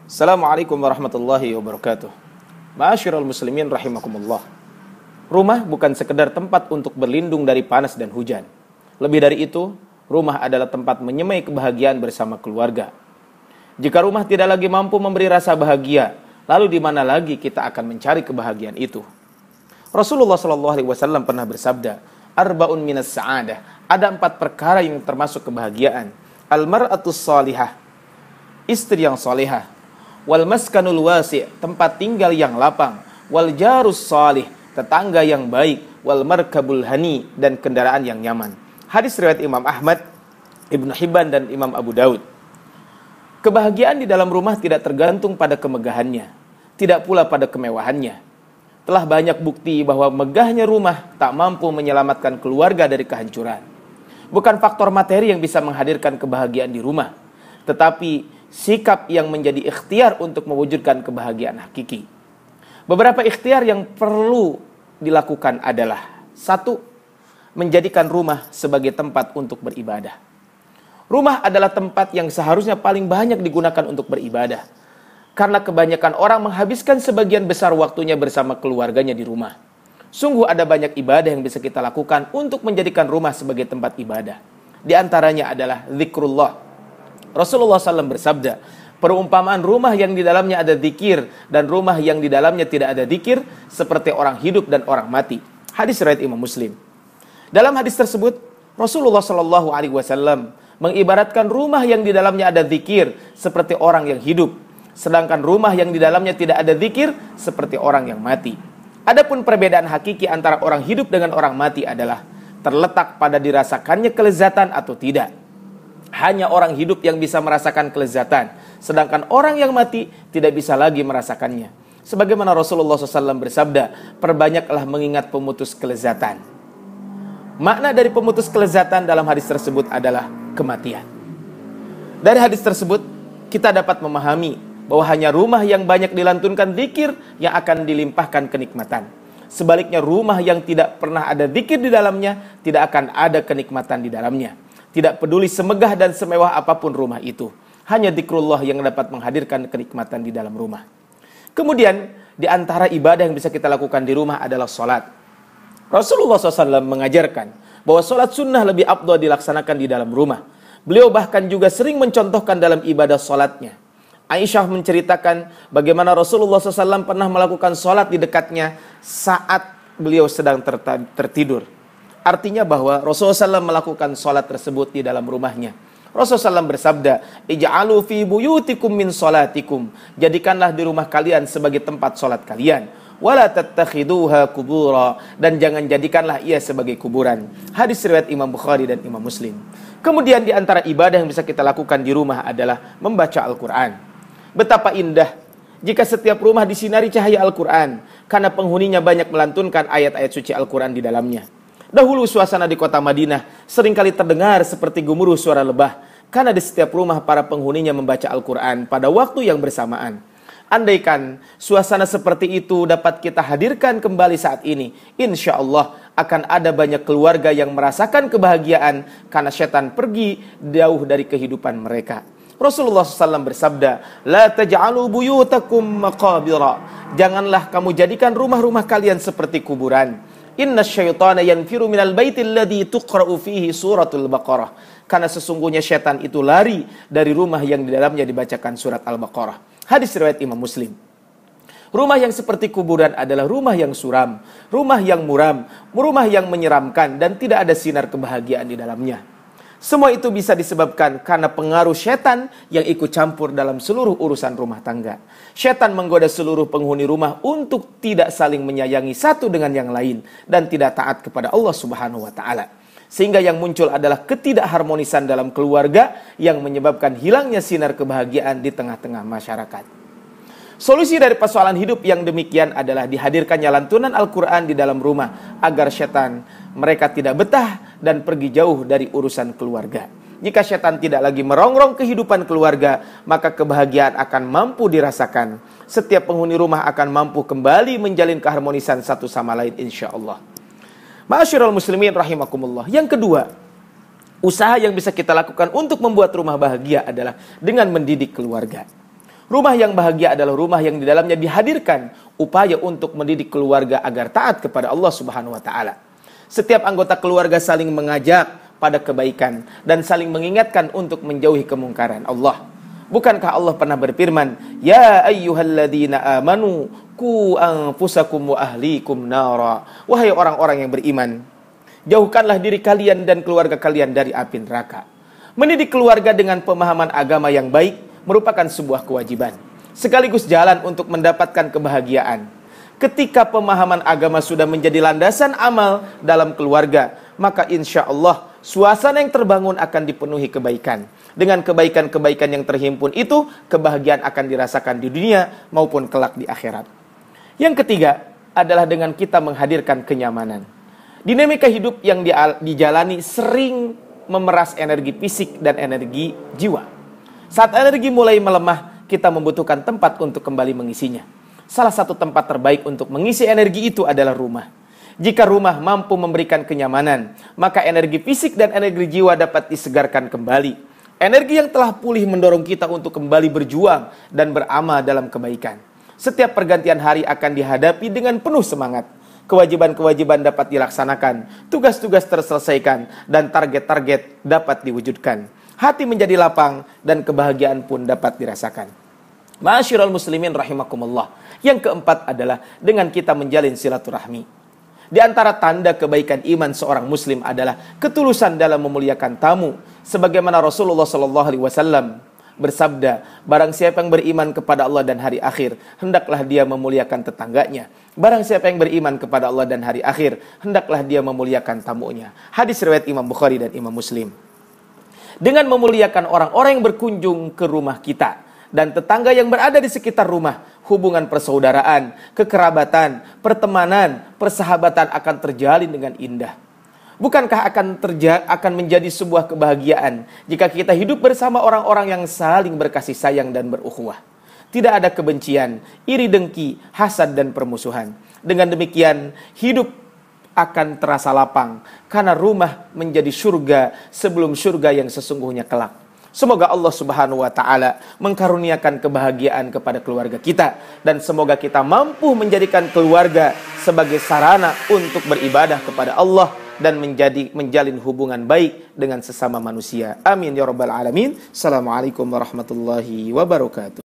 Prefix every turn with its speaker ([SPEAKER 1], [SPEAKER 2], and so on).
[SPEAKER 1] Assalamualaikum warahmatullahi wabarakatuh. Ma'asyiral muslimin rahimakumullah. Rumah bukan sekedar tempat untuk berlindung dari panas dan hujan. Lebih dari itu, rumah adalah tempat menyemai kebahagiaan bersama keluarga. Jika rumah tidak lagi mampu memberi rasa bahagia, lalu di mana lagi kita akan mencari kebahagiaan itu? Rasulullah SAW pernah bersabda, "Arba'un minas sa'adah." Ada 4 perkara yang termasuk kebahagiaan. Al-mar'atus salihah, istri yang salihah. Wal maskanul wasi', tempat tinggal yang lapang. Wal jarus salih, tetangga yang baik. Wal markabul hani, dan kendaraan yang nyaman. Hadis riwayat Imam Ahmad, Ibnu Hibban, dan Imam Abu Daud. Kebahagiaan di dalam rumah tidak tergantung pada kemegahannya, tidak pula pada kemewahannya. Telah banyak bukti bahwa megahnya rumah tak mampu menyelamatkan keluarga dari kehancuran. Bukan faktor materi yang bisa menghadirkan kebahagiaan di rumah, tetapi sikap yang menjadi ikhtiar untuk mewujudkan kebahagiaan hakiki. Beberapa ikhtiar yang perlu dilakukan adalah: 1. Menjadikan rumah sebagai tempat untuk beribadah. Rumah adalah tempat yang seharusnya paling banyak digunakan untuk beribadah, karena kebanyakan orang menghabiskan sebagian besar waktunya bersama keluarganya di rumah. Sungguh ada banyak ibadah yang bisa kita lakukan untuk menjadikan rumah sebagai tempat ibadah. Di antaranya adalah zikrullah. Rasulullah SAW bersabda, perumpamaan rumah yang di dalamnya ada zikir dan rumah yang di dalamnya tidak ada zikir seperti orang hidup dan orang mati. Hadis riwayat Imam Muslim. Dalam hadis tersebut, Rasulullah SAW mengibaratkan rumah yang di dalamnya ada zikir seperti orang yang hidup, sedangkan rumah yang di dalamnya tidak ada zikir seperti orang yang mati. Adapun perbedaan hakiki antara orang hidup dengan orang mati adalah terletak pada dirasakannya kelezatan atau tidak. Hanya orang hidup yang bisa merasakan kelezatan, sedangkan orang yang mati tidak bisa lagi merasakannya. Sebagaimana Rasulullah SAW bersabda, perbanyaklah mengingat pemutus kelezatan. Makna dari pemutus kelezatan dalam hadis tersebut adalah kematian. Dari hadis tersebut, kita dapat memahami bahwa hanya rumah yang banyak dilantunkan zikir yang akan dilimpahkan kenikmatan. Sebaliknya rumah yang tidak pernah ada zikir di dalamnya, tidak akan ada kenikmatan di dalamnya. Tidak peduli semegah dan semewah apapun rumah itu. Hanya zikrullah yang dapat menghadirkan kenikmatan di dalam rumah. Kemudian, di antara ibadah yang bisa kita lakukan di rumah adalah sholat. Rasulullah SAW mengajarkan bahwa sholat sunnah lebih afdal dilaksanakan di dalam rumah. Beliau bahkan juga sering mencontohkan dalam ibadah sholatnya. Aisyah menceritakan bagaimana Rasulullah SAW pernah melakukan sholat di dekatnya saat beliau sedang tertidur. Artinya bahwa Rasulullah SAW melakukan sholat tersebut di dalam rumahnya. Rasulullah SAW bersabda, "Ij'alu fi buyutikum min sholatikum." Jadikanlah di rumah kalian sebagai tempat sholat kalian. "Wala tattakhiduha kubura." Dan jangan jadikanlah ia sebagai kuburan. Hadis riwayat Imam Bukhari dan Imam Muslim. Kemudian di antara ibadah yang bisa kita lakukan di rumah adalah membaca Al-Quran. Betapa indah jika setiap rumah disinari cahaya Al-Quran, karena penghuninya banyak melantunkan ayat-ayat suci Al-Quran di dalamnya. Dahulu suasana di kota Madinah seringkali terdengar seperti gemuruh suara lebah, karena di setiap rumah para penghuninya membaca Al-Quran pada waktu yang bersamaan. Andaikan suasana seperti itu dapat kita hadirkan kembali saat ini, insya Allah akan ada banyak keluarga yang merasakan kebahagiaan karena setan pergi jauh dari kehidupan mereka. Rasulullah SAW bersabda, "La taj'alu buyutakum maqabira." Janganlah kamu jadikan rumah-rumah kalian seperti kuburan. "Inna syaitana yanfiru minal baitil ladzi tuqra'u fihi suratul Baqarah." Karena sesungguhnya syaitan itu lari dari rumah yang di dalamnya dibacakan surat Al-Baqarah. Hadis riwayat Imam Muslim. Rumah yang seperti kuburan adalah rumah yang suram, rumah yang muram, rumah yang menyeramkan dan tidak ada sinar kebahagiaan di dalamnya. Semua itu bisa disebabkan karena pengaruh setan yang ikut campur dalam seluruh urusan rumah tangga. Setan menggoda seluruh penghuni rumah untuk tidak saling menyayangi satu dengan yang lain dan tidak taat kepada Allah Subhanahu wa taala. Sehingga yang muncul adalah ketidakharmonisan dalam keluarga yang menyebabkan hilangnya sinar kebahagiaan di tengah-tengah masyarakat. Solusi dari persoalan hidup yang demikian adalah dihadirkannya lantunan Al-Quran di dalam rumah agar setan mereka tidak betah dan pergi jauh dari urusan keluarga. Jika setan tidak lagi merongrong kehidupan keluarga, maka kebahagiaan akan mampu dirasakan. Setiap penghuni rumah akan mampu kembali menjalin keharmonisan satu sama lain insya Allah. Ma'asyiral muslimin rahimakumullah. Yang kedua, usaha yang bisa kita lakukan untuk membuat rumah bahagia adalah dengan mendidik keluarga. Rumah yang bahagia adalah rumah yang di dalamnya dihadirkan upaya untuk mendidik keluarga agar taat kepada Allah Subhanahu wa taala. Setiap anggota keluarga saling mengajak pada kebaikan dan saling mengingatkan untuk menjauhi kemungkaran. Bukankah Allah pernah berfirman, "Ya ayyuhalladzina amanu qu anfusakum wa ahlikum nara." Wahai orang-orang yang beriman, jauhkanlah diri kalian dan keluarga kalian dari api neraka. Mendidik keluarga dengan pemahaman agama yang baik merupakan sebuah kewajiban, sekaligus jalan untuk mendapatkan kebahagiaan. Ketika pemahaman agama sudah menjadi landasan amal dalam keluarga, maka insya Allah suasana yang terbangun akan dipenuhi kebaikan. Dengan kebaikan-kebaikan yang terhimpun itu, kebahagiaan akan dirasakan di dunia maupun kelak di akhirat. Yang ketiga adalah dengan kita menghadirkan kenyamanan. Dinamika hidup yang dijalani sering memeras energi fisik dan energi jiwa. Saat energi mulai melemah, kita membutuhkan tempat untuk kembali mengisinya. Salah satu tempat terbaik untuk mengisi energi itu adalah rumah. Jika rumah mampu memberikan kenyamanan, maka energi fisik dan energi jiwa dapat disegarkan kembali. Energi yang telah pulih mendorong kita untuk kembali berjuang dan beramal dalam kebaikan. Setiap pergantian hari akan dihadapi dengan penuh semangat. Kewajiban-kewajiban dapat dilaksanakan, tugas-tugas terselesaikan, dan target-target dapat diwujudkan. Hati menjadi lapang dan kebahagiaan pun dapat dirasakan. Ma'asyiral muslimin rahimakumullah. Yang keempat adalah dengan kita menjalin silaturahmi. Di antara tanda kebaikan iman seorang muslim adalah ketulusan dalam memuliakan tamu. Sebagaimana Rasulullah SAW bersabda, barang siapa yang beriman kepada Allah dan hari akhir, hendaklah dia memuliakan tetangganya. Barang siapa yang beriman kepada Allah dan hari akhir, hendaklah dia memuliakan tamunya. Hadis riwayat Imam Bukhari dan Imam Muslim. Dengan memuliakan orang-orang yang berkunjung ke rumah kita dan tetangga yang berada di sekitar rumah, hubungan persaudaraan, kekerabatan, pertemanan, persahabatan akan terjalin dengan indah. Bukankah akan menjadi sebuah kebahagiaan jika kita hidup bersama orang-orang yang saling berkasih sayang dan berukhuwah? Tidak ada kebencian, iri dengki, hasad dan permusuhan. Dengan demikian, hidup akan terasa lapang karena rumah menjadi surga sebelum surga yang sesungguhnya kelak. Semoga Allah Subhanahu wa taala mengkaruniakan kebahagiaan kepada keluarga kita dan semoga kita mampu menjadikan keluarga sebagai sarana untuk beribadah kepada Allah dan menjalin hubungan baik dengan sesama manusia. Amin ya rabbal alamin. Assalamualaikum warahmatullahi wabarakatuh.